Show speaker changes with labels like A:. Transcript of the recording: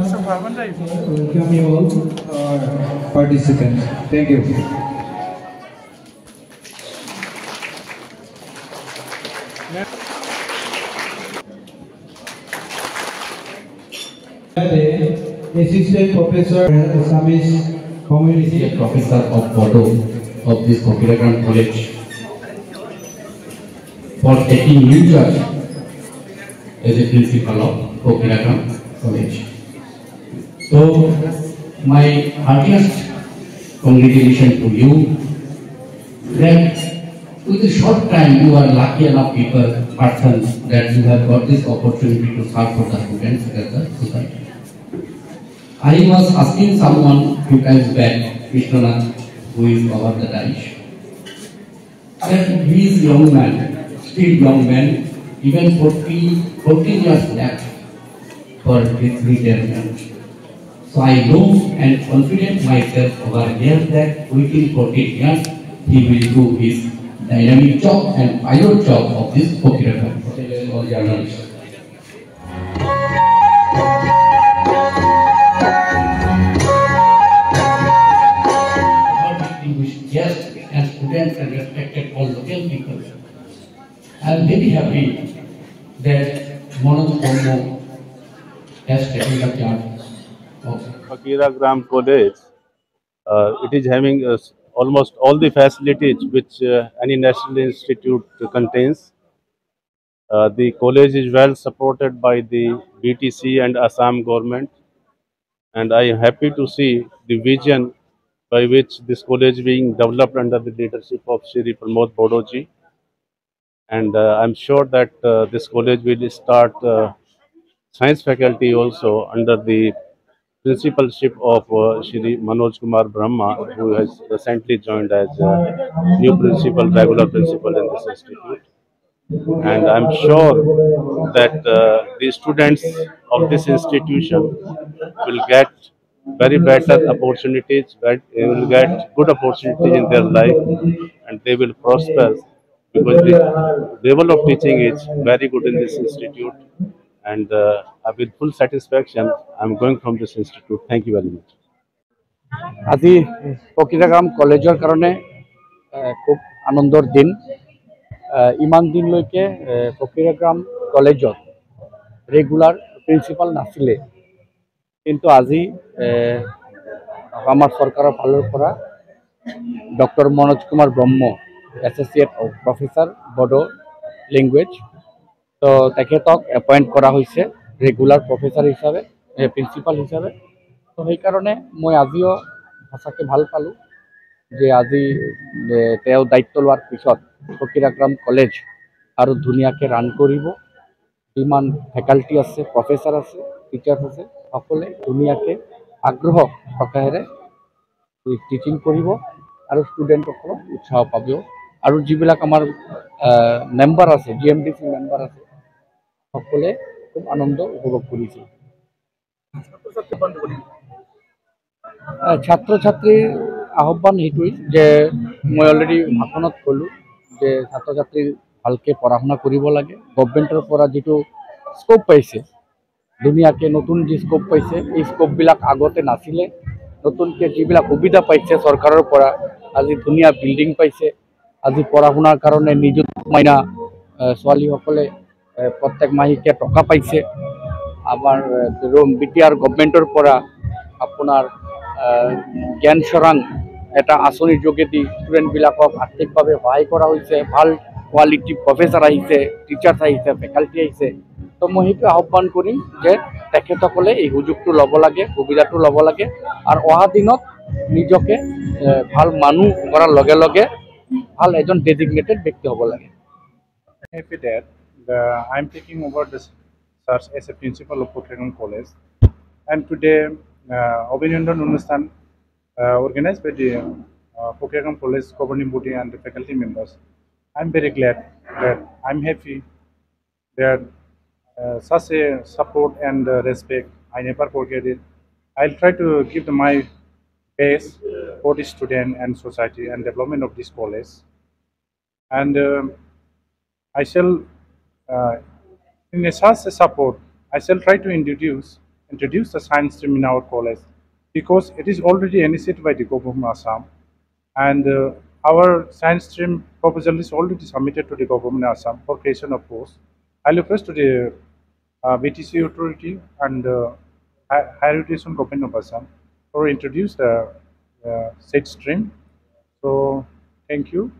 A: Welcome you all, participants. Thank you. Assistant Professor Assamese Community
B: Professor of Bodo of this Kokiragram College for taking new charge as a principal of Kokiragram College. So, my heartiest congratulations to you that with a short time you are lucky enough persons that you have got this opportunity to serve for the students as the society. I was asking someone few times back, Krishnath, who is over the dais, that he is young man, still young man, even 14 years left for his retirement. So I know and confident myself over here that within 14 years he will do his dynamic job and pilot job of this Kokiragram or journalist. Guests and students and respected all local people. I am very happy that Manoj Brahmo has taken the charge of
C: Kokiragram College. It is having almost all the facilities which any national institute contains. The college is well supported by the BTC and Assam government, and I am happy to see the vision by which this college is being developed under the leadership of Shri Pramod Bodoji. And I'm sure that this college will start science faculty also under the principalship of Shri Manoj Kumar Brahma, who has recently joined as new principal, regular principal in this institute. And I'm sure that the students of this institution will get very better opportunities, they will get good opportunities in their life, and they will prosper because the level of teaching is very good in this institute. And with full satisfaction, I'm going from this institute. Thank you very much.
D: আজি Kokiragram কলেজৰ কাৰণে খুব আনন্দৰ দিন। ইমান দিনলৈকে Kokiragram কলেজত regular principal নাছিলে, কিন্তু আজি আমাৰ চৰকাৰৰ ফালৰ পৰা ডক্টৰ মনোজ কুমাৰ ব্ৰহ্ম এছ'চিয়েট প্ৰফেচাৰ বড়ো লেংগুৱেজ, তো তেখেতক এপইণ্ট কৰা হৈছে ৰেগুলাৰ প্ৰফেচাৰ হিচাপে, প্ৰিন্সিপাল হিচাপে। তো সেইকাৰণে মই আজিও সঁচাকৈ ভাল পালোঁ যে আজি তেওঁ দায়িত্ব লোৱাৰ পিছত Kokiragram কলেজ আৰু ধুনীয়াকৈ ৰান কৰিব। যিমান ফেকাল্টি আছে, প্ৰফেচাৰ আছে, টিচাৰ্ছ আছে, সকলোৱে ধুনীয়াকৈ আগ্ৰহ প্ৰকাশেৰে টিচিং কৰিব আৰু ষ্টুডেণ্টসকলক উৎসাহ পাব। আৰু যিবিলাক আমাৰ মেম্বাৰ আছে, GMDC মেম্বাৰ আছে, সকলোৱে খুব আনন্দ উপভোগ কৰিছে। ছাত্ৰ ছাত্ৰীৰ আহ্বান এইটোৱেই যে মই অলৰেডি ভাষণত ক'লোঁ যে ছাত্ৰ ছাত্ৰী ভালকৈ পঢ়া শুনা কৰিব লাগে। গভৰ্ণমেণ্টৰ পৰা যিটো স্কোপ পাইছে, ধুনীয়াকৈ নতুন যি স্কোপ পাইছে, এই স্কোপবিলাক আগতে নাছিলে। নতুনকৈ যিবিলাক সুবিধা পাইছে চৰকাৰৰ পৰা, আজি ধুনীয়া বিল্ডিং পাইছে, আজি পঢ়া শুনাৰ কাৰণে নিযুত মাইনা ছোৱালীসকলে প্ৰত্যেক মাহেকীয়া টকা পাইছে। আমাৰ BTR গভৰ্ণমেণ্টৰ পৰা আপোনাৰ জ্ঞান চৰাং এটা আঁচনিৰ যোগেদি ষ্টুডেণ্টবিলাকক আৰ্থিকভাৱে সহায় কৰা হৈছে। ভাল কোৱালিটি প্ৰফেচাৰ আহিছে, টিচাৰ্ছ আহিছে, ফেকাল্টি আহিছে। তো মই সেইটো আহ্বান কৰিম যে তেখেতসকলে এই সুযোগটো ল'ব লাগে, সুবিধাটো ল'ব লাগে, আৰু অহা দিনত নিজকে ভাল মানুহ কৰাৰ লগে লগে ভাল এজন ডেজিগনেটেড ব্যক্তি হ'ব লাগে।
E: Happy that I'm taking over this search as a principal of Kokiragram College, and today Abhinandan Anustan organized by the Kokiragram College governing body and the faculty members. I'm very glad that I'm happy that such a support and respect I never forget it. I'll try to give my best for the student and society and development of this college, and I shall in such a support I shall try to introduce introduce the science stream in our college, because it is already initiated by the government of Assam, and our science stream proposal is already submitted to the government of Assam for creation of posts. I request to the BTC authority and higher education government of Assam for introduce the said stream. So thank you.